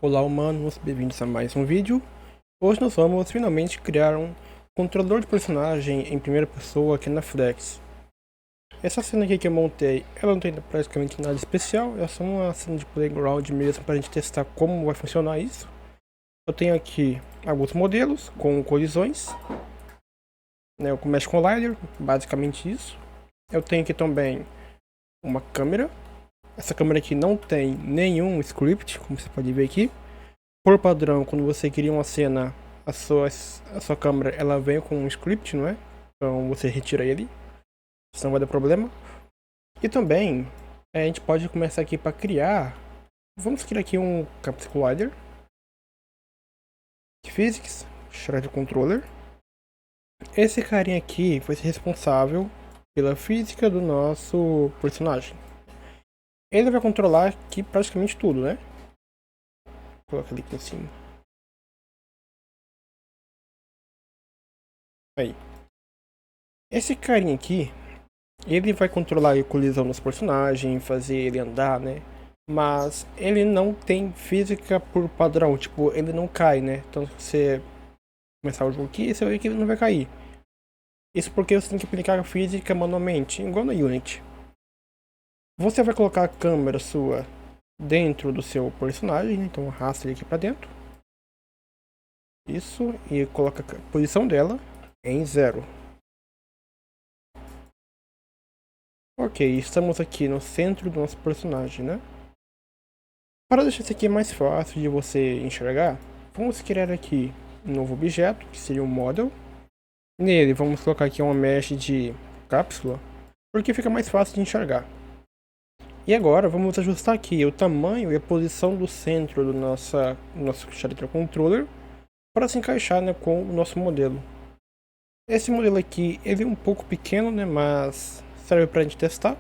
Olá humanos, bem-vindos a mais um vídeo. Hoje nós vamos finalmente criar um controlador de personagem em primeira pessoa aqui na Flex. Essa cena aqui que eu montei, ela não tem praticamente nada especial, é só uma cena de playground mesmo para a gente testar como vai funcionar isso. Eu tenho aqui alguns modelos com colisões, né, o Mesh Collider, basicamente isso. Eu tenho aqui também uma câmera. Essa câmera aqui não tem nenhum script, como você pode ver aqui. Por padrão, quando você cria uma cena, a sua câmera ela vem com um script, não é? Então você retira ele, senão vai dar problema. E também a gente pode começar aqui para criar. Vamos criar aqui um Capsule Collider, Physics, Shred Controller. Esse carinha aqui vai ser responsável pela física do nosso personagem. Ele vai controlar aqui praticamente tudo, né? Coloca ali aqui em cima. Aí. Esse carinha aqui, ele vai controlar a colisão dos personagens, fazer ele andar, né? Mas ele não tem física por padrão, tipo, ele não cai, né? Então se você começar o jogo aqui, você vai ver que ele não vai cair. Isso porque você tem que aplicar a física manualmente, igual no Unity. Você vai colocar a câmera sua dentro do seu personagem, né? Então arrasta ele aqui pra dentro. Isso, e coloca a posição dela em 0. Ok, estamos aqui no centro do nosso personagem, né? Para deixar isso aqui mais fácil de você enxergar, vamos criar aqui um novo objeto, que seria um model. Nele vamos colocar aqui uma mesh de cápsula, porque fica mais fácil de enxergar. E agora vamos ajustar aqui o tamanho e a posição do centro do nosso Shader Controller para se encaixar, né, com o nosso modelo. Esse modelo aqui ele é um pouco pequeno, né, mas serve para a gente testar.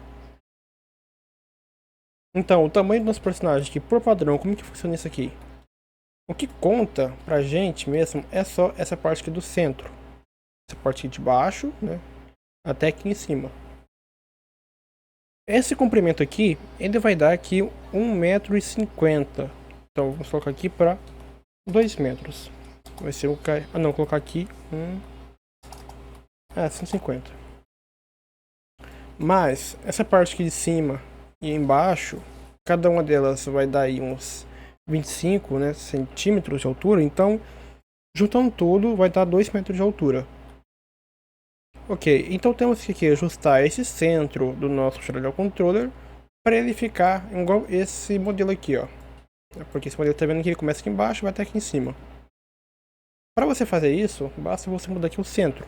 Então, o tamanho do nosso personagem aqui, por padrão, como que funciona isso aqui? O que conta pra gente mesmo é só essa parte aqui do centro. Essa parte aqui de baixo, né? Até aqui em cima. Esse comprimento aqui, ele vai dar aqui 1,50 m. Então, vamos colocar aqui para 2 metros. Vai ser um... Ah, não, vou colocar aqui 150. Mas, essa parte aqui de cima e embaixo, cada uma delas vai dar aí uns 25, né, centímetros de altura. Então, juntando tudo, vai dar 2 metros de altura. Ok, então temos que ajustar esse centro do nosso Shader Controller para ele ficar igual esse modelo aqui, ó. Porque esse modelo tá vendo que ele começa aqui embaixo e vai até aqui em cima. Para você fazer isso, basta você mudar aqui o centro.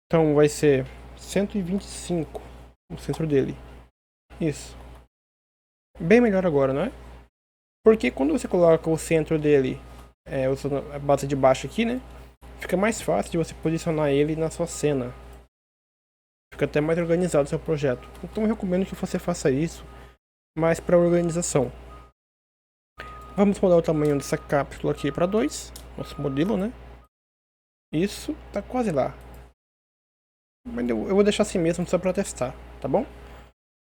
Então vai ser 125 o centro dele. Isso. Bem melhor agora, não é? Porque quando você coloca o centro dele, usando a base de baixo aqui, né? Fica mais fácil de você posicionar ele na sua cena. Fica até mais organizado o seu projeto. Então eu recomendo que você faça isso mais para organização. Vamos mudar o tamanho dessa cápsula aqui para 2. Nosso modelo, né? Isso, tá quase lá. Mas eu vou deixar assim mesmo só para testar, tá bom?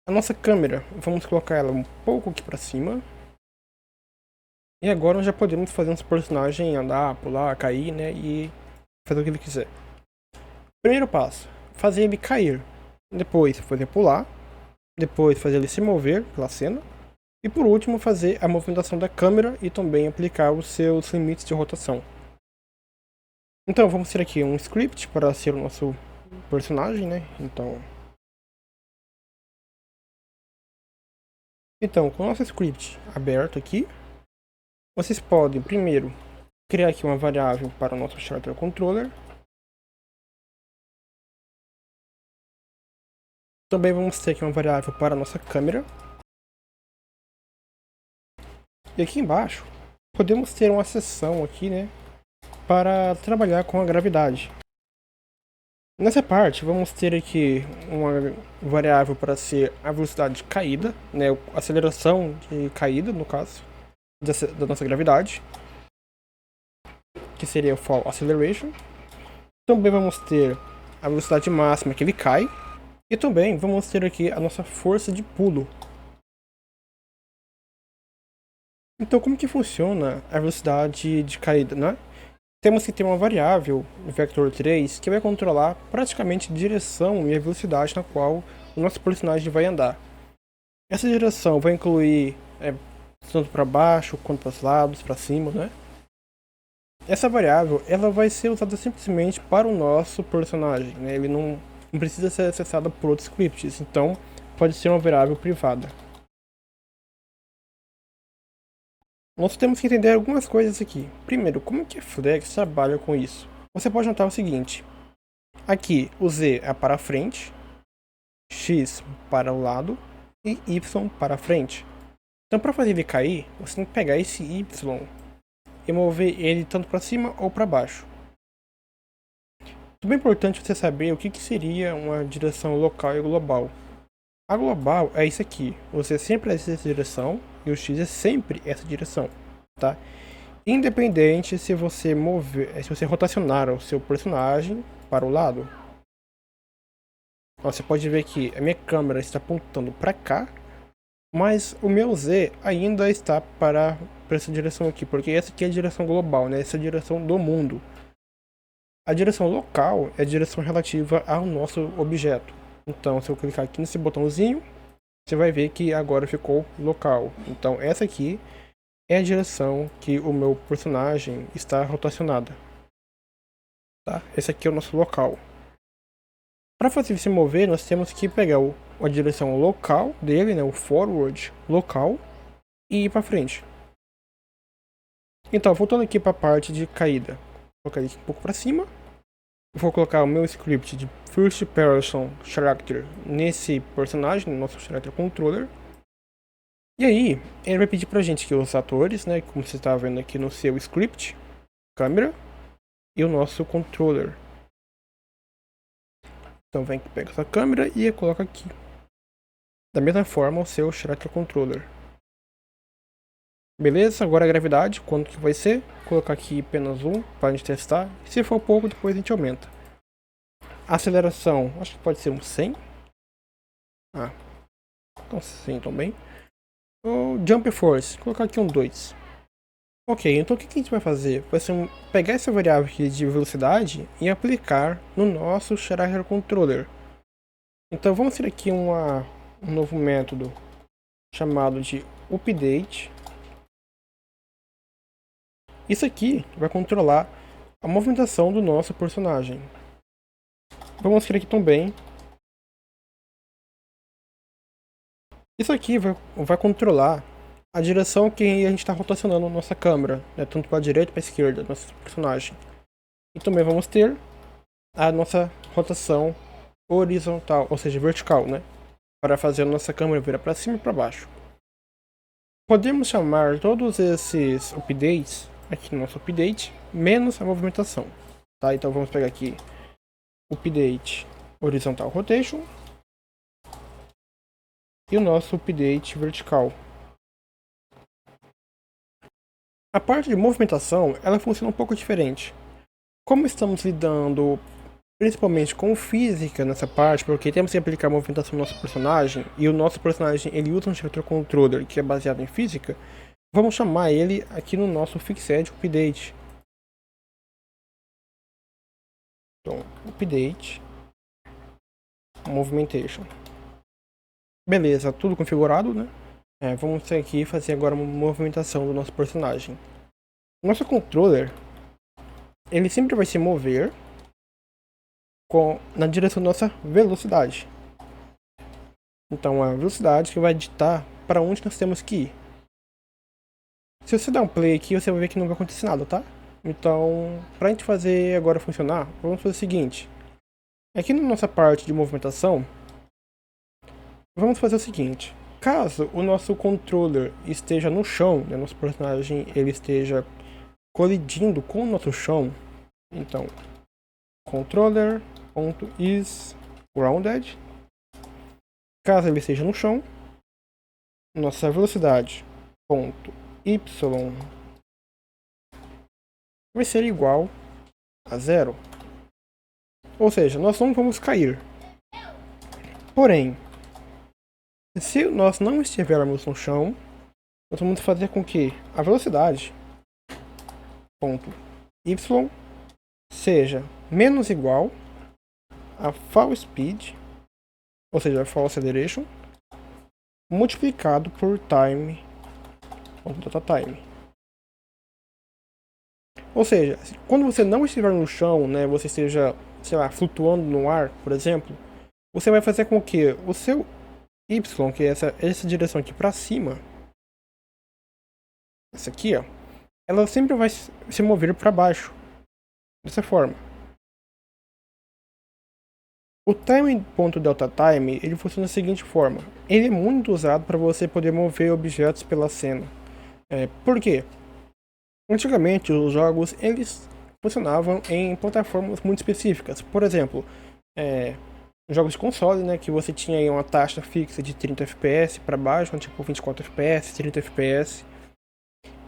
A nossa câmera, vamos colocar ela um pouco aqui para cima. E agora nós já podemos fazer nosso personagem andar, pular, cair, né? E fazer o que ele quiser. Primeiro passo, fazer ele cair. Depois fazer pular. Depois fazer ele se mover pela cena. E por último fazer a movimentação da câmera e também aplicar os seus limites de rotação. Então vamos ter aqui um script para ser o nosso personagem, né? Então com o nosso script aberto aqui, vocês podem primeiro criar aqui uma variável para o nosso Shader Controller. Também vamos ter aqui uma variável para a nossa câmera. E aqui embaixo podemos ter uma seção aqui, né, para trabalhar com a gravidade. Nessa parte vamos ter aqui uma variável para ser a velocidade de caída, né, a aceleração de caída no caso da nossa gravidade, que seria o Fall Acceleration. Também vamos ter a velocidade máxima que ele cai. E também vamos ter aqui a nossa força de pulo. Então, como que funciona a velocidade de caída, né? Temos que ter uma variável, o vector 3, que vai controlar praticamente a direção e a velocidade na qual o nosso personagem vai andar. Essa direção vai incluir tanto para baixo quanto para os lados, para cima, né? Essa variável ela vai ser usada simplesmente para o nosso personagem, né? Ele não precisa ser acessado por outros scripts, então pode ser uma variável privada. Nós temos que entender algumas coisas aqui. Primeiro, como que a Flex trabalha com isso? Você pode notar o seguinte: aqui o Z é para frente, X para o lado e Y para frente. Então, para fazer ele cair, você tem que pegar esse Y e mover ele tanto para cima ou para baixo. Também é importante você saber o que seria uma direção local e global. A global é isso aqui, você sempre é essa direção e o X é sempre essa direção, tá? Independente se você rotacionar o seu personagem para o lado. Ó, você pode ver que a minha câmera está apontando para cá, mas o meu Z ainda está para essa direção aqui, porque essa aqui é a direção global, né? Essa é a direção do mundo. A direção local é a direção relativa ao nosso objeto. Então, se eu clicar aqui nesse botãozinho, você vai ver que agora ficou local. Então, essa aqui é a direção que o meu personagem está rotacionada. Tá? Esse aqui é o nosso local. Para fazer ele se mover, nós temos que pegar a direção local dele, né, o forward local, e ir para frente. Então, voltando aqui para a parte de caída, vou colocar aqui um pouco para cima. Vou colocar o meu script de First Person Character nesse personagem, no nosso Character Controller. E aí, ele vai pedir pra gente que os atores, né, como você está vendo aqui no seu script, câmera, e o nosso controller. Então vem aqui, pega essa câmera e coloca aqui. Da mesma forma, o seu Character Controller. Beleza, agora a gravidade, quanto que vai ser? Vou colocar aqui apenas 1 para a gente testar. Se for pouco, depois a gente aumenta. Aceleração, acho que pode ser um 100. Então 100 também. O Jump Force, vou colocar aqui um 2. Ok, então o que a gente vai fazer? Vai ser pegar essa variável aqui de velocidade e aplicar no nosso Character Controller. Então vamos ter aqui um novo método chamado de Update. Isso aqui vai controlar a movimentação do nosso personagem. Vamos ter aqui também. Isso aqui vai controlar a direção que a gente está rotacionando nossa câmera, né, tanto para a direita e para a esquerda, nosso personagem. E também vamos ter a nossa rotação horizontal, ou seja, vertical, né, para fazer a nossa câmera virar para cima e para baixo. Podemos chamar todos esses updates aqui no nosso update, menos a movimentação. Tá? Então vamos pegar aqui update horizontal rotation e o nosso update vertical. A parte de movimentação, ela funciona um pouco diferente. Como estamos lidando principalmente com física nessa parte, porque temos que aplicar a movimentação no nosso personagem, e o nosso personagem ele usa um Character Controller que é baseado em física, vamos chamar ele aqui no nosso Fixed Update. Então, Update Movimentation. Beleza, tudo configurado, né? Vamos aqui fazer agora uma movimentação do nosso personagem. O nosso controller, ele sempre vai se mover na direção da nossa velocidade. Então a velocidade que vai ditar para onde nós temos que ir. Se você dar um play aqui, você vai ver que não vai acontecer nada, tá? Então, para a gente fazer agora funcionar, vamos fazer o seguinte. Aqui na nossa parte de movimentação, vamos fazer o seguinte. Caso o nosso controller esteja no chão, né, nosso personagem ele esteja colidindo com o nosso chão, então controller.isGrounded. Caso ele esteja no chão, nossa velocidade .y vai ser igual a 0. Ou seja, nós não vamos cair. Porém, se nós não estivermos no chão, nós vamos fazer com que a velocidade ponto y seja menos igual a fall speed, ou seja, fall acceleration, multiplicado por time.dataTime. Ou seja, quando você não estiver no chão, né, você esteja, sei lá, flutuando no ar, por exemplo, você vai fazer com que o seu y, que é essa direção aqui para cima, essa aqui, ó, ela sempre vai se mover para baixo, dessa forma. O time.deltaTime, ele funciona da seguinte forma. Ele é muito usado para você poder mover objetos pela cena. Por quê? Antigamente, os jogos, eles funcionavam em plataformas muito específicas. Por exemplo, jogos de console, né, que você tinha aí uma taxa fixa de 30 FPS para baixo, tipo 24 FPS, 30 FPS.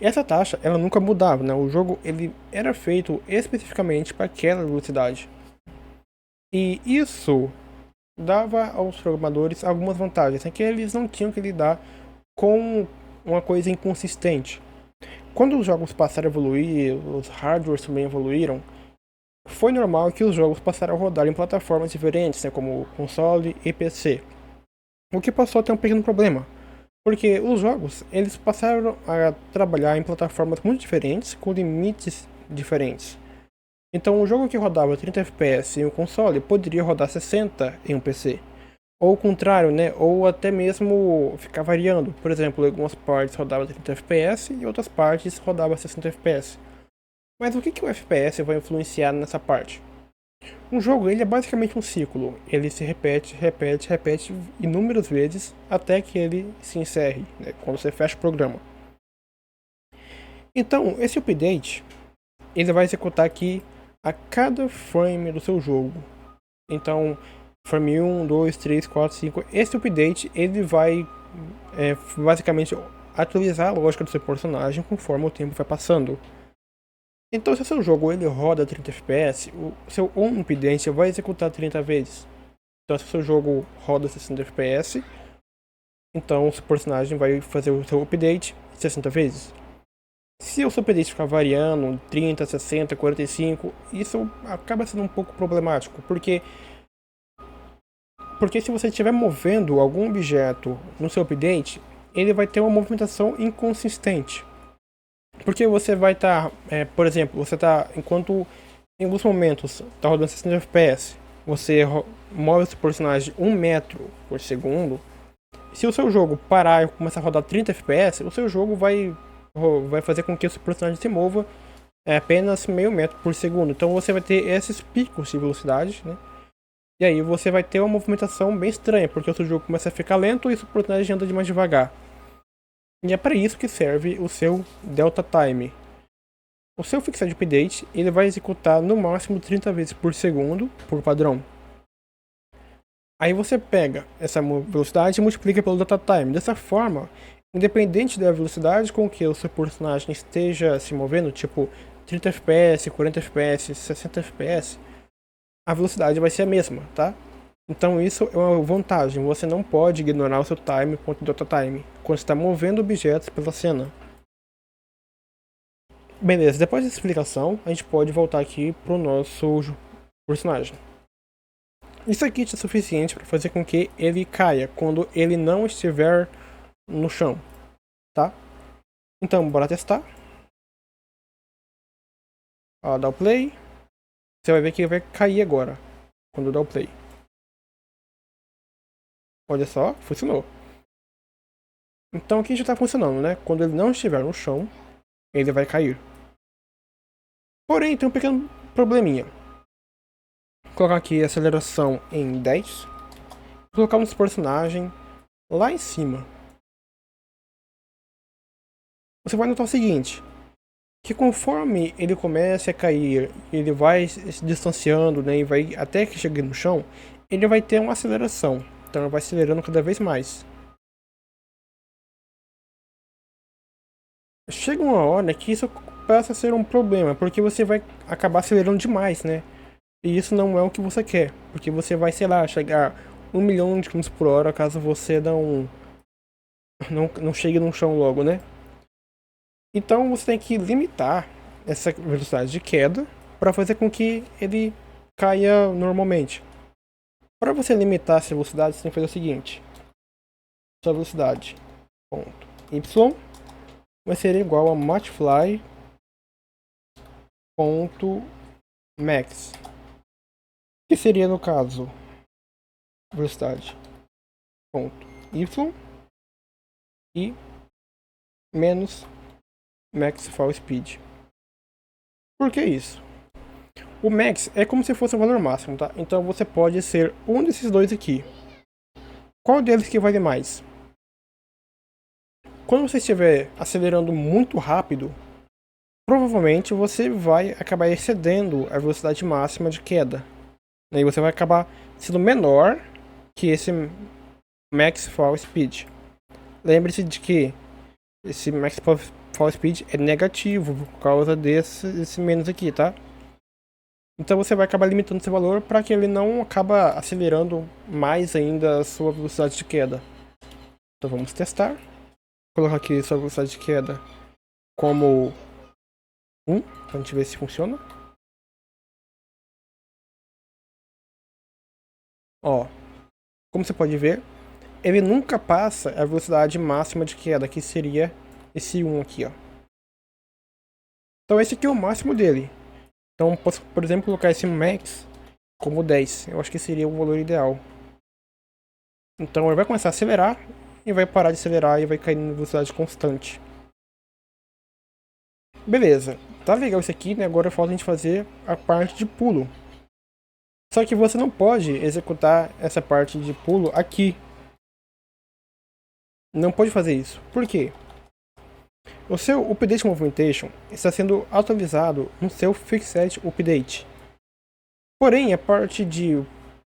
E essa taxa, ela nunca mudava, né? O jogo, ele era feito especificamente para aquela velocidade. E isso dava aos programadores algumas vantagens, que eles não tinham que lidar com uma coisa inconsistente. Quando os jogos passaram a evoluir, os hardwares também evoluíram, foi normal que os jogos passaram a rodar em plataformas diferentes, né, como console e PC. O que passou a ter um pequeno problema, porque os jogos eles passaram a trabalhar em plataformas muito diferentes, com limites diferentes. Então, um jogo que rodava 30 FPS em um console poderia rodar 60 em um PC. Ou o contrário, né? Ou até mesmo ficar variando. Por exemplo, algumas partes rodavam 30 FPS e outras partes rodavam 60 FPS. Mas o que o FPS vai influenciar nessa parte? Um jogo ele é basicamente um ciclo. Ele se repete inúmeras vezes até que ele se encerre, né? Quando você fecha o programa. Então, esse update ele vai executar aqui a cada frame do seu jogo. Então, frame 1, 2, 3, 4, 5. Esse update ele vai basicamente atualizar a lógica do seu personagem conforme o tempo vai passando. Então, se o seu jogo ele roda 30 FPS, o seu on update vai executar 30 vezes. Então, se o seu jogo roda 60 FPS, então o seu personagem vai fazer o seu update 60 vezes. Se o seu update ficar variando 30, 60, 45, isso acaba sendo um pouco problemático, porque se você estiver movendo algum objeto no seu update, ele vai ter uma movimentação inconsistente. Porque você vai estar, por exemplo, você está, enquanto em alguns momentos está rodando 60 FPS, você move o seu personagem 1 metro por segundo. Se o seu jogo parar e começar a rodar 30 FPS, o seu jogo vai fazer com que o seu personagem se mova apenas meio metro por segundo. Então você vai ter esses picos de velocidade, né? E aí você vai ter uma movimentação bem estranha, porque o seu jogo começa a ficar lento e o seu personagem anda de mais devagar. E é para isso que serve o seu Delta Time. O seu Fixed Update ele vai executar no máximo 30 vezes por segundo, por padrão. Aí você pega essa velocidade e multiplica pelo Delta Time. Dessa forma, independente da velocidade com que o seu personagem esteja se movendo, tipo 30 FPS, 40 FPS, 60 FPS, a velocidade vai ser a mesma, tá? Então isso é uma vantagem, você não pode ignorar o seu time.DataTime quando está movendo objetos pela cena. Beleza, depois dessa explicação, a gente pode voltar aqui pro nosso personagem. Isso aqui é suficiente para fazer com que ele caia quando ele não estiver no chão, tá? Então, bora testar. Ó, dá o play. Você vai ver que ele vai cair agora, quando dá o play. Olha só, funcionou. Então aqui já está funcionando, né? Quando ele não estiver no chão, ele vai cair. Porém, tem um pequeno probleminha. Vou colocar aqui a aceleração em 10. Vou colocar o nosso personagem lá em cima. Você vai notar o seguinte, que conforme ele começa a cair, ele vai se distanciando, né, e vai até que chegue no chão, ele vai ter uma aceleração. Então ele vai acelerando cada vez mais. Chega uma hora que isso passa a ser um problema, porque você vai acabar acelerando demais, né? E isso não é o que você quer, porque você vai, sei lá, chegar 1 milhão de km por hora caso você não chegue no chão logo, né? Então você tem que limitar essa velocidade de queda para fazer com que ele caia normalmente. Para você limitar essa velocidade, você tem que fazer o seguinte: sua velocidade ponto y vai ser igual a multiply ponto max, que seria no caso velocidade ponto y e menos max fall speed. Por que isso? O max é como se fosse o valor máximo, tá? Então você pode ser um desses dois aqui. Qual deles que vale mais? Quando você estiver acelerando muito rápido, provavelmente você vai acabar excedendo a velocidade máxima de queda. E você vai acabar sendo menor que esse max fall speed. Lembre-se de que esse max fall speed é negativo por causa desse menos aqui, tá? Então você vai acabar limitando esse valor para que ele não acaba acelerando mais ainda a sua velocidade de queda. Então vamos testar. Vou colocar aqui sua velocidade de queda como 1, para a gente ver se funciona. Ó, como você pode ver, ele nunca passa a velocidade máxima de queda, que seria esse 1 aqui, ó. Então esse aqui é o máximo dele. Então posso, por exemplo, colocar esse max como 10. Eu acho que seria o valor ideal. Então ele vai começar a acelerar e vai parar de acelerar e vai cair em velocidade constante. Beleza, tá legal isso aqui, né? Agora falta a gente fazer a parte de pulo. Só que você não pode executar essa parte de pulo aqui. Não pode fazer isso. Por quê? O seu Update Movimentation está sendo atualizado no seu Fixed Update. Porém, a parte de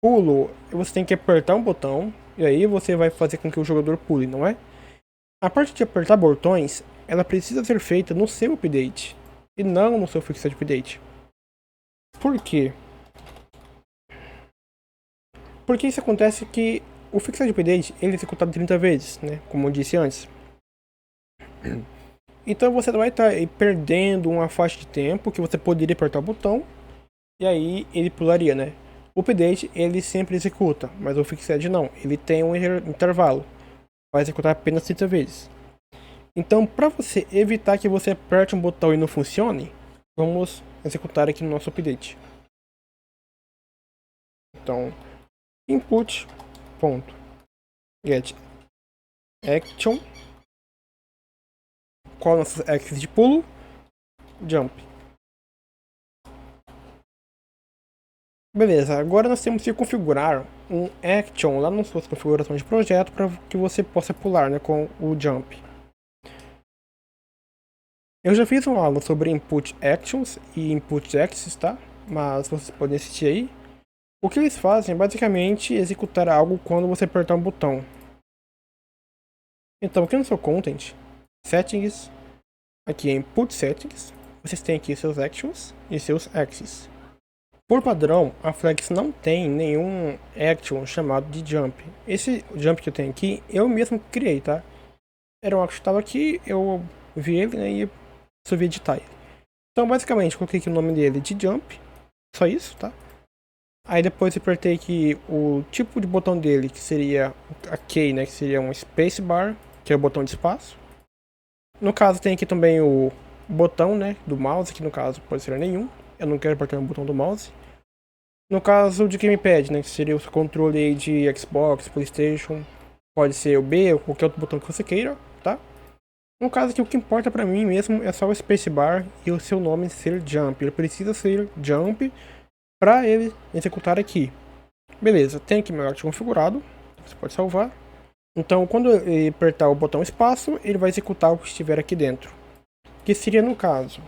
pulo, você tem que apertar um botão e aí você vai fazer com que o jogador pule, não é? A parte de apertar botões, ela precisa ser feita no seu update e não no seu Fixed Update. Por quê? Porque isso acontece que o Fixed Update ele é executado 30 vezes, né? Como eu disse antes. Então você vai estar perdendo uma faixa de tempo que você poderia apertar o botão e aí ele pularia, né? O update ele sempre executa, mas o Fixed não. Ele tem um intervalo. Vai executar apenas 30 vezes. Então, para você evitar que você aperte um botão e não funcione, vamos executar aqui no nosso update. Então, input ponto get action, qual a nossa axis de pulo, jump. Beleza, agora nós temos que configurar um action lá na sua configuração de projeto para que você possa pular, né, com o jump. Eu já fiz uma aula sobre input actions e input axis, tá? Mas vocês podem assistir aí. O que eles fazem é basicamente executar algo quando você apertar um botão. Então aqui no seu content, settings, aqui em input settings, vocês têm aqui seus actions e seus axes. Por padrão, a Flex não tem nenhum action chamado de jump. Esse jump que eu tenho aqui, eu mesmo criei, tá? Era um action que estava aqui, eu vi ele, né, e resolvi editar ele. Então basicamente, eu coloquei aqui o nome dele de jump, só isso, tá? Aí depois eu apertei aqui o tipo de botão dele, que seria a key, né, que seria um spacebar, que é o botão de espaço. No caso tem aqui também o botão, né, do mouse, que no caso pode ser nenhum. Eu não quero apertar o botão do mouse. No caso de gamepad, né, que seria o controle aí de Xbox, PlayStation, pode ser o B ou qualquer outro botão que você queira, tá? No caso aqui, o que importa pra mim mesmo é só o spacebar e o seu nome ser jump. Ele precisa ser jump para ele executar aqui. Beleza, tem aqui meu action configurado, você pode salvar. Então quando ele apertar o botão espaço, ele vai executar o que estiver aqui dentro, que seria no caso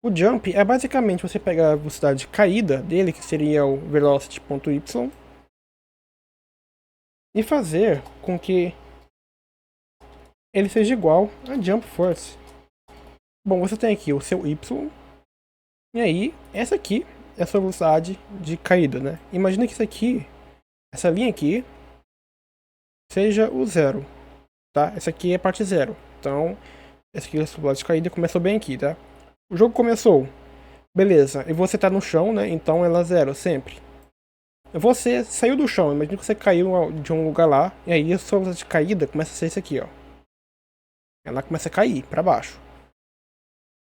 o jump. É basicamente você pegar a velocidade de caída dele, que seria o velocity.y, e fazer com que ele seja igual a jump force. Bom, você tem aqui o seu y, e aí essa aqui é a sua velocidade de caída, né? Imagina que isso aqui, essa linha aqui, seja o zero. tá? Essa aqui é a parte 0. Então, essa aqui é a velocidade de caída, começou bem aqui, tá? O jogo começou. Beleza, e você tá no chão, né? Então ela 0 sempre. Você saiu do chão, imagina que você caiu de um lugar lá, e aí a sua velocidade de caída começa a ser isso aqui, ó. Ela começa a cair pra baixo.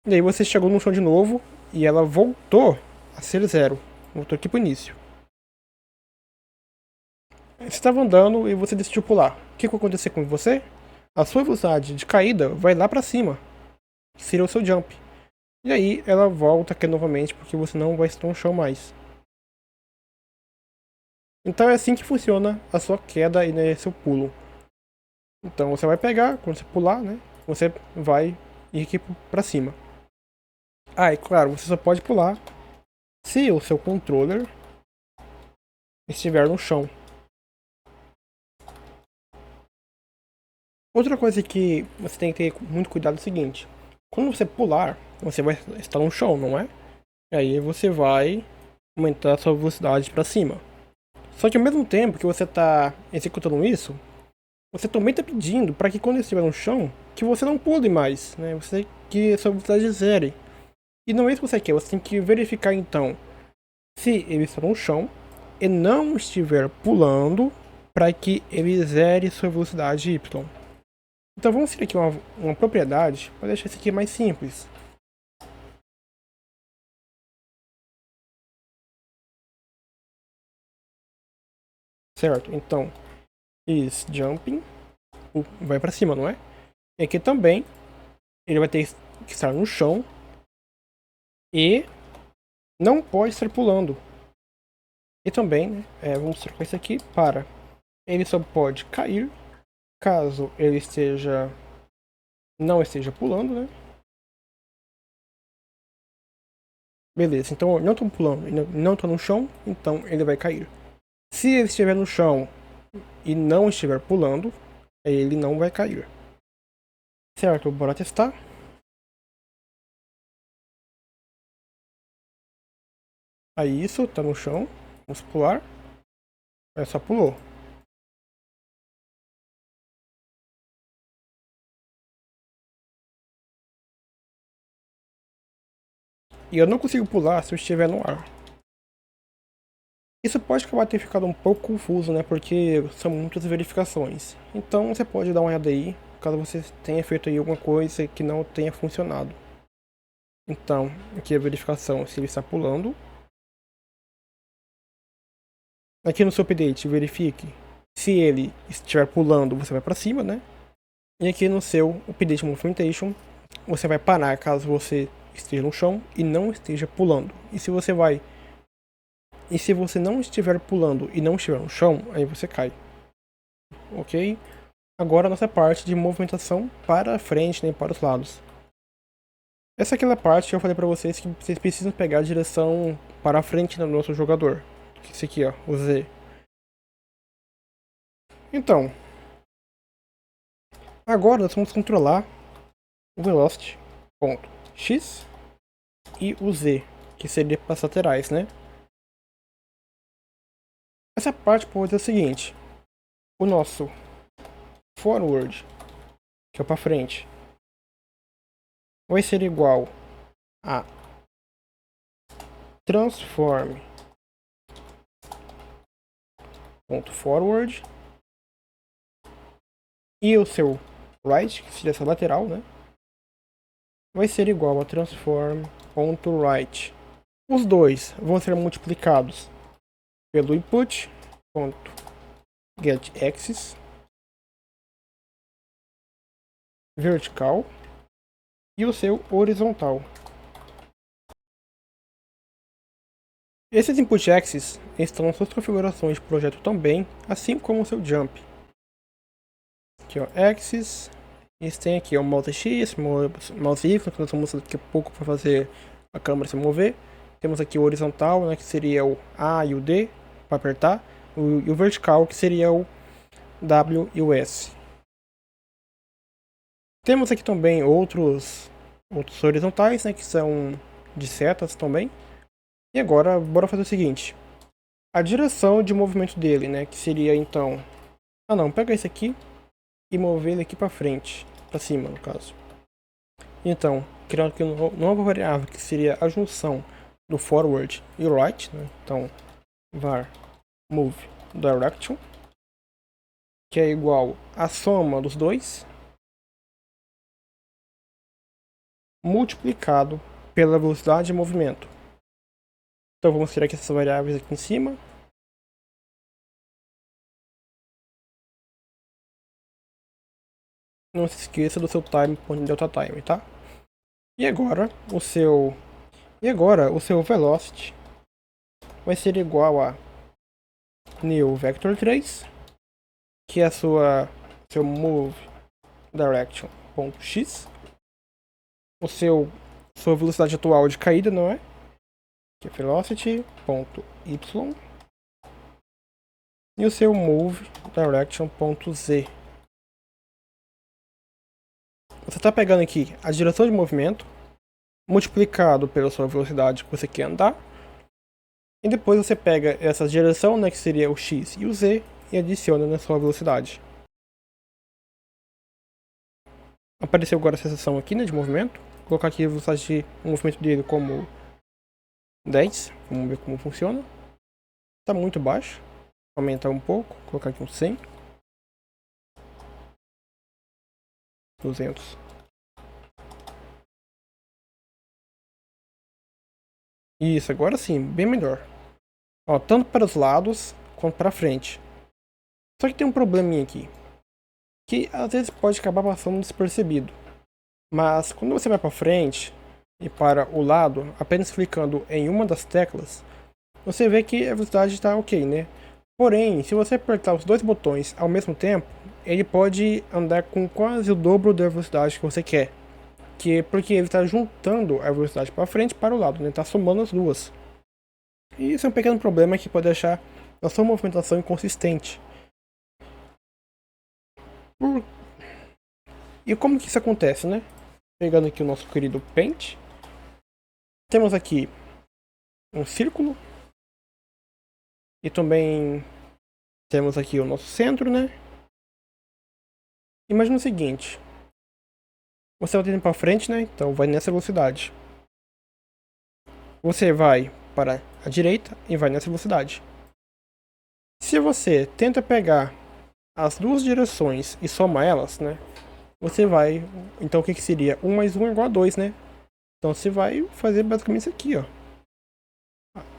E aí você chegou no chão de novo, e ela voltou a ser 0. Voltou aqui pro início. Você estava andando e você decidiu pular. O que vai acontecer com você? A sua velocidade de caída vai lá pra cima, que seria o seu jump. E aí ela volta aqui novamente, porque você não vai estar no chão mais. Então é assim que funciona a sua queda e né, seu pulo. Então você vai pegar, quando você pular, né? Você vai ir aqui pra cima. Ah, e claro, você só pode pular se o seu controller estiver no chão. Outra coisa que você tem que ter muito cuidado é o seguinte. Quando você pular, você vai estar no chão, não é? E aí você vai aumentar a sua velocidade para cima. Só que ao mesmo tempo que você está executando isso, você também está pedindo para que quando estiver no chão, que você não pule mais, né? Você que a sua velocidade zere. E não é isso que você quer, você tem que verificar então se ele está no chão e não estiver pulando para que ele zere sua velocidade Y. Então vamos ter aqui uma propriedade para deixar isso aqui mais simples. Certo? Então, is jumping vai para cima, não é? E aqui também ele vai ter que estar no chão e não pode estar pulando. E também, né, vamos trocar isso aqui para ele só pode cair caso ele não esteja pulando, né? Beleza, então eu não estou pulando, não estou no chão, então ele vai cair. Se ele estiver no chão e não estiver pulando, ele não vai cair. Certo, bora testar. Aí isso, tá no chão. Vamos pular. É só pulou. E eu não consigo pular se eu estiver no ar. Isso pode acabar ter ficado um pouco confuso, né? Porque são muitas verificações. Então você pode dar uma olhada aí, caso você tenha feito aí alguma coisa que não tenha funcionado. Então, aqui a verificação se ele está pulando. Aqui no seu update, verifique se ele estiver pulando, você vai para cima, né? E aqui no seu update movimentation, você vai parar caso você esteja no chão e não esteja pulando. E se você não estiver pulando e não estiver no chão, aí você cai. Ok? Agora a nossa parte de movimentação para a frente, né, para os lados. Essa é aquela parte que eu falei para vocês que vocês precisam pegar a direção para a frente do nosso jogador. Esse aqui, ó, o Z. Então, agora nós vamos controlar o velocity, ponto X, e o Z, que seria para as laterais, né? Essa parte pode ser o seguinte: o nosso forward, que é para frente, vai ser igual a transform ponto forward, e o seu right, que seria essa lateral, né? Vai ser igual a transform ponto right. Os dois vão ser multiplicados pelo input ponto get axis vertical e o seu horizontal. Esses input axes estão nas suas configurações de projeto também, assim como o seu jump. Aqui, ó, axis. Eles têm aqui o mouse X, mouse Y, que nós vamos usar daqui a pouco para fazer a câmera se mover. Temos aqui o horizontal, né, que seria o A e o D para apertar, e o vertical, que seria o W e o S. Temos aqui também outros horizontais, né, que são de setas também. E agora, bora fazer o seguinte. A direção de movimento dele, né, que seria então... Ah não, pega esse aqui. e mover ele aqui para frente, para cima no caso. Então, criando aqui uma nova variável que seria a junção do forward e o right, né? Então, var move direction, que é igual à soma dos dois multiplicado pela velocidade de movimento. Então vamos criar aqui essas variáveis aqui em cima. Não se esqueça do seu time.deltaTime, tá? E agora o seu velocity vai ser igual a new vector 3, que é seu move direction.x, sua velocidade atual de caída, não é? Que é velocity.y, e o seu move direction.z. Você está pegando aqui a direção de movimento multiplicado pela sua velocidade que você quer andar, e depois você pega essa direção, né, que seria o x e o z, e adiciona na sua velocidade. Apareceu agora essa seção aqui, né, de movimento. Vou colocar aqui a velocidade de movimento dele como 10. Vamos ver como funciona. Está muito baixo. Vou aumentar um pouco. Vou colocar aqui um 100. 200. Isso, agora sim, bem melhor. Ó, tanto para os lados quanto para frente. Só que tem um probleminha aqui, que às vezes pode acabar passando despercebido. Mas quando você vai para frente e para o lado, apenas clicando em uma das teclas, você vê que a velocidade está ok, né? Porém, se você apertar os dois botões ao mesmo tempo, ele pode andar com quase o dobro da velocidade que você quer. Porque ele está juntando a velocidade para frente e para o lado, né? Está somando as duas. E isso é um pequeno problema que pode deixar a sua movimentação inconsistente. E como que isso acontece, né? Pegando aqui o nosso querido Paint, temos aqui um círculo e também temos aqui o nosso centro, né? Imagina o seguinte: você vai tendo para frente, né? Então vai nessa velocidade. Você vai para a direita e vai nessa velocidade. Se você tenta pegar as duas direções e soma elas, né? Você vai... Então o que seria? 1 mais 1 é igual a 2, né? Então você vai fazer basicamente isso aqui, ó.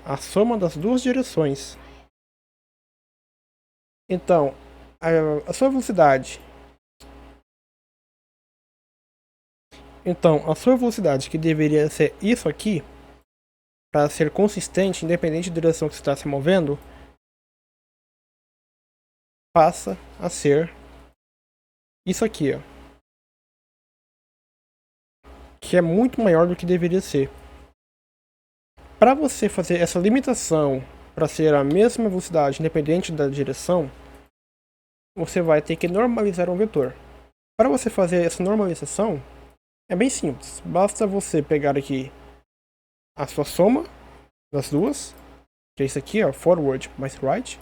A soma das duas direções. Então, a sua velocidade... Então, a sua velocidade, que deveria ser isso aqui, para ser consistente, independente da direção que você está se movendo, passa a ser isso aqui, ó, que é muito maior do que deveria ser. Para você fazer essa limitação para ser a mesma velocidade independente da direção, você vai ter que normalizar um vetor. Para você fazer essa normalização, é bem simples. Basta você pegar aqui a sua soma das duas, que é isso aqui, ó, forward mais right,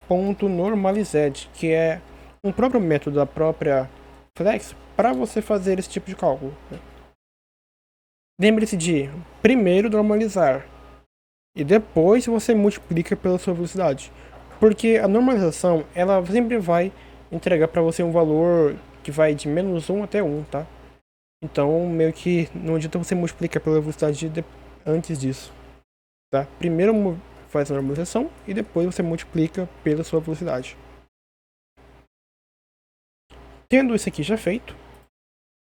ponto normalized, que é um próprio método da própria Flex para você fazer esse tipo de cálculo. Lembre-se de primeiro normalizar e depois você multiplica pela sua velocidade, porque a normalização ela sempre vai entregar para você um valor que vai de -1 até 1, tá? Então meio que não adianta você multiplicar pela velocidade antes disso, tá? Primeiro faz a normalização e depois você multiplica pela sua velocidade. Tendo isso aqui já feito,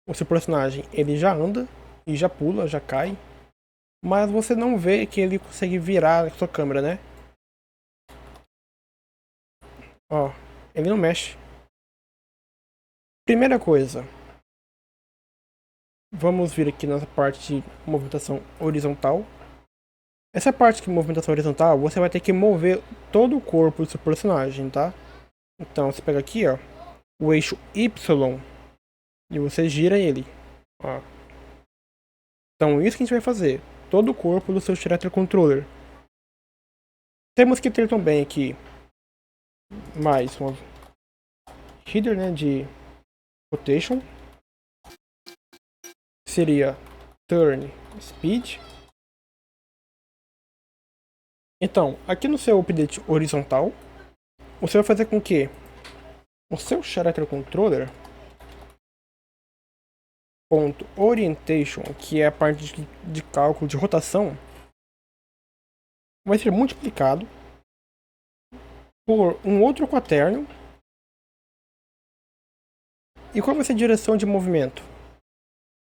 o seu personagem ele já anda e já pula, já cai, mas você não vê que ele consegue virar a sua câmera, né? Ó, ele não mexe. Primeira coisa, vamos vir aqui nessa parte de movimentação horizontal. Essa parte de movimentação horizontal, você vai ter que mover todo o corpo do seu personagem, tá? Então você pega aqui, ó, o eixo Y e você gira ele, ó. Então isso que a gente vai fazer, todo o corpo do seu Character Controller. Temos que ter também aqui mais uma header, né, de rotation. Seria turn speed. Então, aqui no seu update horizontal, você vai fazer com que o seu character controller ponto orientation, que é a parte de cálculo de rotação, vai ser multiplicado por um outro quaterno. E qual vai ser a direção de movimento?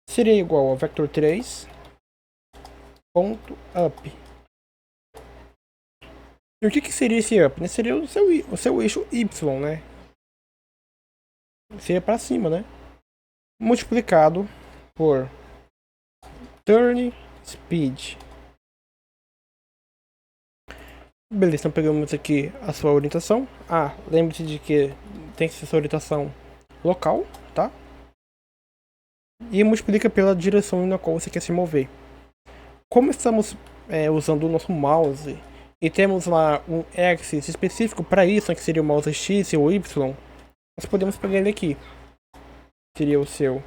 Seria igual a vector3 ponto up. E o que seria esse up? Seria o seu eixo Y, né? Seria para cima, né? Multiplicado por turn speed. Beleza, então pegamos aqui a sua orientação. Lembre-se de que tem que ser sua orientação local, tá? E multiplica pela direção na qual você quer se mover. Como estamos usando o nosso mouse e temos lá um axis específico para isso, que seria o mouse X e o Y, nós podemos pegar ele aqui. Seria o seu.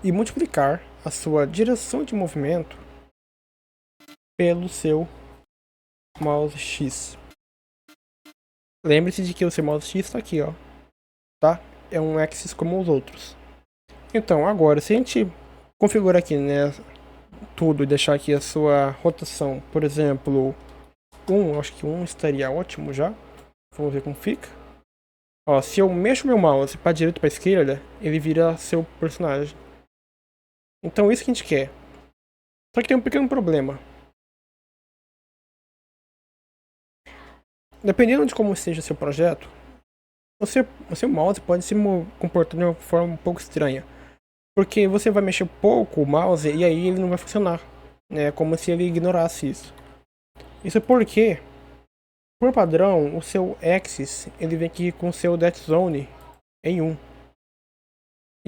E multiplicar a sua direção de movimento pelo seu mouse X. Lembre-se de que o seu mouse X está aqui, ó. Tá? É um axis como os outros. Então, agora, se a gente configurar aqui, né, tudo e deixar aqui a sua rotação, por exemplo, 1, acho que 1 estaria ótimo já. Vamos ver como fica. Ó, se eu mexo meu mouse para direita e para esquerda, ele vira seu personagem. Então, isso que a gente quer. Só que tem um pequeno problema. Dependendo de como esteja seu projeto, o seu mouse pode se comportar de uma forma um pouco estranha. Porque você vai mexer pouco o mouse e aí ele não vai funcionar. É como se ele ignorasse isso. Isso porque, por padrão, o seu axis ele vem aqui com o seu dead zone em 1.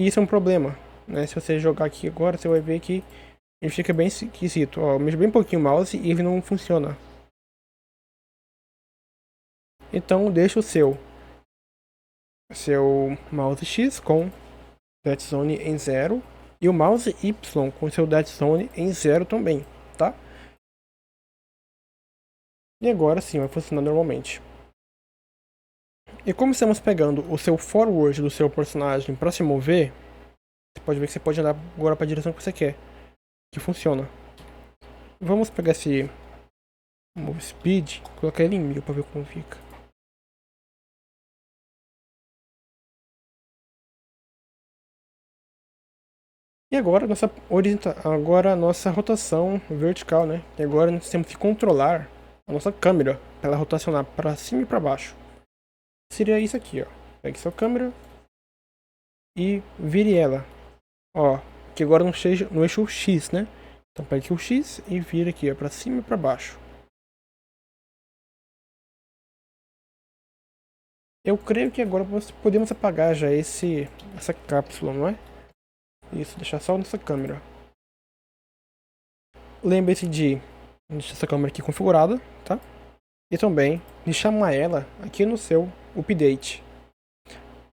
E isso é um problema. Né? Se você jogar aqui agora, você vai ver que ele fica bem esquisito. Ó, eu mexo bem pouquinho o mouse e ele não funciona. Então deixa o seu mouse X com dead zone em 0 e o mouse Y com seu dead zone em 0 também, tá? E agora sim vai funcionar normalmente. E como estamos pegando o seu forward do seu personagem para se mover, você pode ver que você pode andar agora para a direção que você quer, que funciona. Vamos pegar esse move speed, colocar ele em 1000 para ver como fica. E agora a nossa rotação vertical, né? E agora nós temos que controlar a nossa câmera para ela rotacionar para cima e para baixo. Seria isso aqui, ó. Pegue sua câmera e vire ela. Ó, que agora no eixo X, né? Então pegue aqui o X e vire aqui, ó, para cima e para baixo. Eu creio que agora podemos apagar já essa cápsula, não é? Isso, deixar só nossa câmera. Lembre-se de deixar essa câmera aqui configurada, tá? E também de chamar ela aqui no seu update.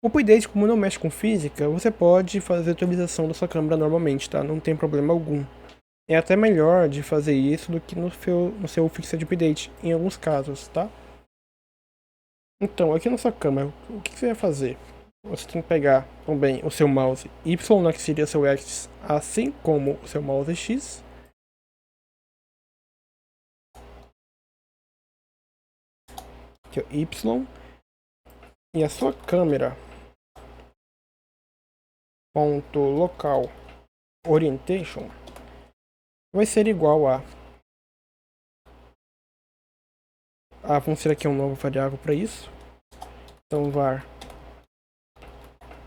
O update, como não mexe com física, você pode fazer a atualização da sua câmera normalmente, tá? Não tem problema algum. É até melhor de fazer isso do que no seu fixed update, em alguns casos, tá? Então, aqui na sua câmera, o que você vai fazer? Você tem que pegar também o seu mouse Y, né, que seria seu axis, assim como o seu mouse X. Aqui, ó, Y. E a sua câmera, ponto local orientation, vai ser igual a vamos ter aqui um novo variável para isso. Então var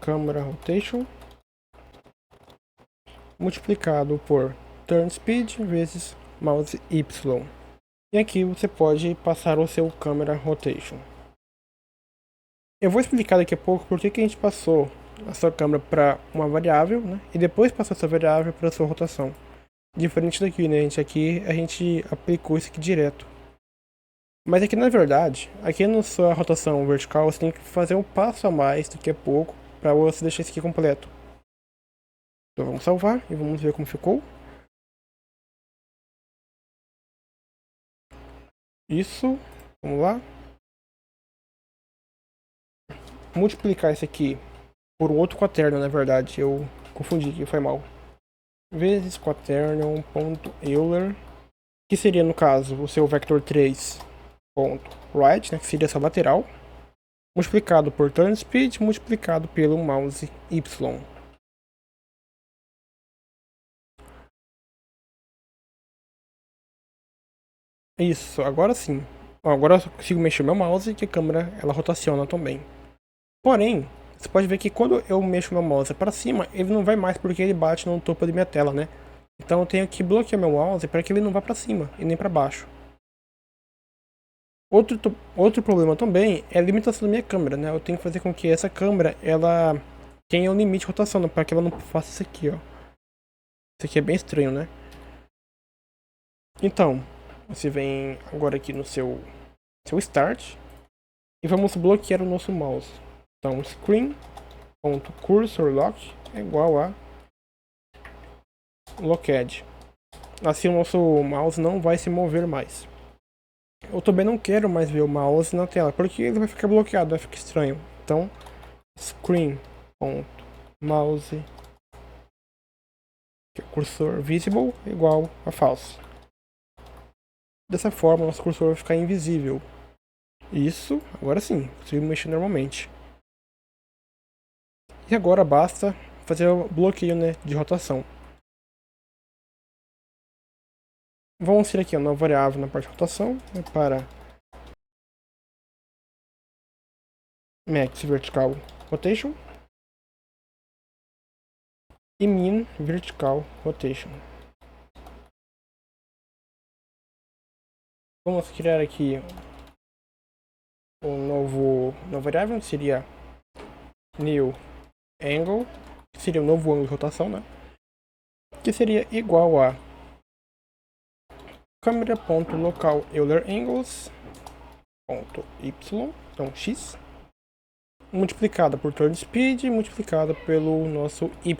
câmera rotation multiplicado por turn speed vezes mouse Y. E aqui você pode passar o seu câmera rotation. Eu vou explicar daqui a pouco por que a gente passou a sua câmera para uma variável, né? E depois passou essa variável para a sua rotação. Diferente daqui, né? A gente aplicou isso aqui direto. Mas aqui na verdade, aqui na sua rotação vertical, você tem que fazer um passo a mais daqui a pouco para você deixar isso aqui completo. Então vamos salvar e vamos ver como ficou. Isso, vamos lá. Multiplicar isso aqui por um outro quaterno, na verdade, eu confundi aqui, foi mal. Vezes quaternion.euler, que seria no caso o seu vector 3.right, né, que seria essa lateral, multiplicado por turn speed, multiplicado pelo mouse y. Isso, agora sim. Agora eu consigo mexer meu mouse e a câmera ela rotaciona também. Porém, você pode ver que quando eu mexo meu mouse para cima, ele não vai mais porque ele bate no topo da minha tela, né? Então eu tenho que bloquear meu mouse para que ele não vá para cima e nem para baixo. Outro problema também é a limitação da minha câmera, né? Eu tenho que fazer com que essa câmera ela tenha um limite de rotação, para que ela não faça isso aqui, ó. Isso aqui é bem estranho, né? Então, você vem agora aqui no seu Start e vamos bloquear o nosso mouse. Então, screen.cursorLock é igual a locked. Assim o nosso mouse não vai se mover mais. Eu também não quero mais ver o mouse na tela, porque ele vai ficar bloqueado, vai ficar estranho. Então, screen.mouse cursor visible igual a false. Dessa forma, nosso cursor vai ficar invisível. Isso, agora sim, consigo mexer normalmente. E agora basta fazer o bloqueio, né, de rotação. Vamos ter aqui uma nova variável na parte de rotação, né, para max vertical rotation e min vertical rotation. Vamos criar aqui um nova variável, que seria new angle, que seria um novo ângulo de rotação, né? Que seria igual a câmera.local Euler angles .y, então x, multiplicada por turn speed, multiplicada pelo nosso y.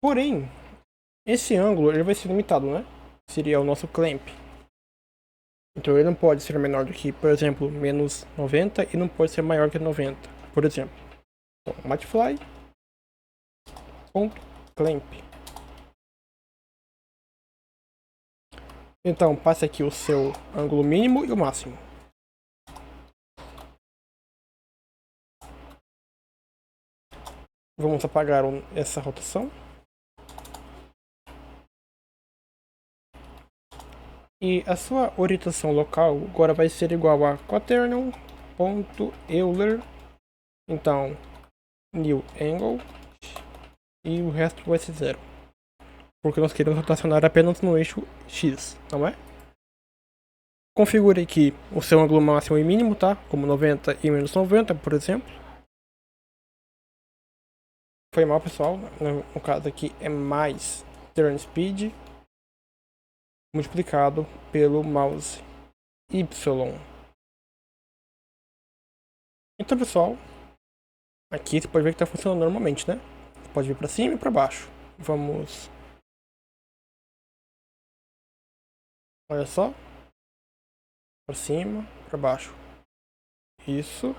Porém, esse ângulo ele vai ser limitado, né? Seria o nosso clamp. Então ele não pode ser menor do que, por exemplo, menos 90 e não pode ser maior que 90, por exemplo. Então, matfly.clamp. Então, passe aqui o seu ângulo mínimo e o máximo. Vamos apagar essa rotação. E a sua orientação local agora vai ser igual a quaternion.euler. Então, new angle. E o resto vai ser zero. Porque nós queremos rotacionar apenas no eixo X, não é? Configure aqui o seu ângulo máximo e mínimo, tá? Como 90 e menos 90, por exemplo. Foi mal, pessoal. No caso aqui é mais turn speed multiplicado pelo mouse Y. Então, pessoal, aqui você pode ver que está funcionando normalmente, né? Você pode vir para cima e para baixo. Vamos. Olha só. Para cima, para baixo. Isso.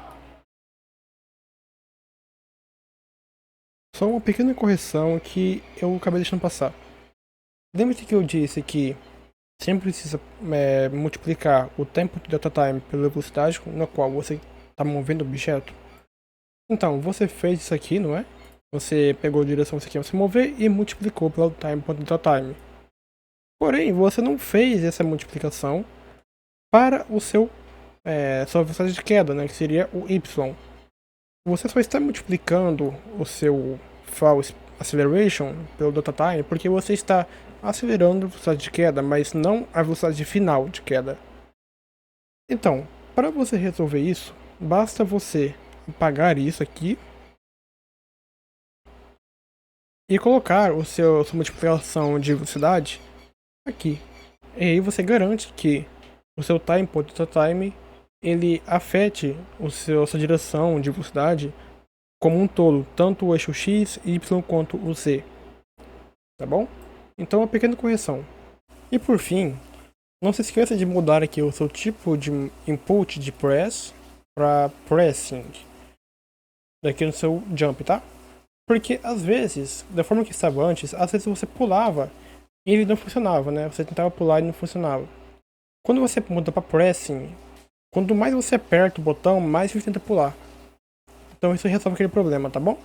Só uma pequena correção que eu acabei deixando passar. Lembre-se que eu disse que sempre precisa multiplicar o tempo de data time pela velocidade na qual você está movendo o objeto. Então, você fez isso aqui, não é? Você pegou a direção que você quer se mover e multiplicou pelo time.data time. Porém, você não fez essa multiplicação para o seu sua velocidade de queda, né, que seria o y. Você só está multiplicando o seu fall acceleration pelo data time porque você está acelerando a velocidade de queda, mas não a velocidade final de queda. Então, para você resolver isso, basta você apagar isso aqui e colocar sua multiplicação de velocidade aqui. E aí você garante que o seu time point, o seu time, ele afete a sua direção de velocidade como um todo, tanto o eixo X, Y quanto o Z, tá bom? Então, uma pequena correção. E por fim, não se esqueça de mudar aqui o seu tipo de input de press para pressing daqui no seu jump, tá? Porque às vezes, da forma que estava antes, às vezes você pulava e ele não funcionava, né? Você tentava pular e não funcionava. Quando você muda para pressing, quanto mais você aperta o botão, mais você tenta pular. Então isso resolve aquele problema, tá bom?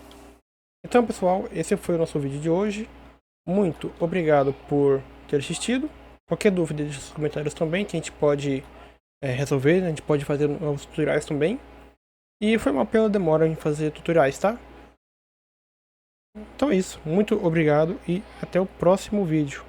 Então pessoal, esse foi o nosso vídeo de hoje. Muito obrigado por ter assistido. Qualquer dúvida, deixe nos comentários também, que a gente pode resolver, né? A gente pode fazer novos tutoriais também. E foi uma pena demora em fazer tutoriais, tá? Então é isso, muito obrigado e até o próximo vídeo.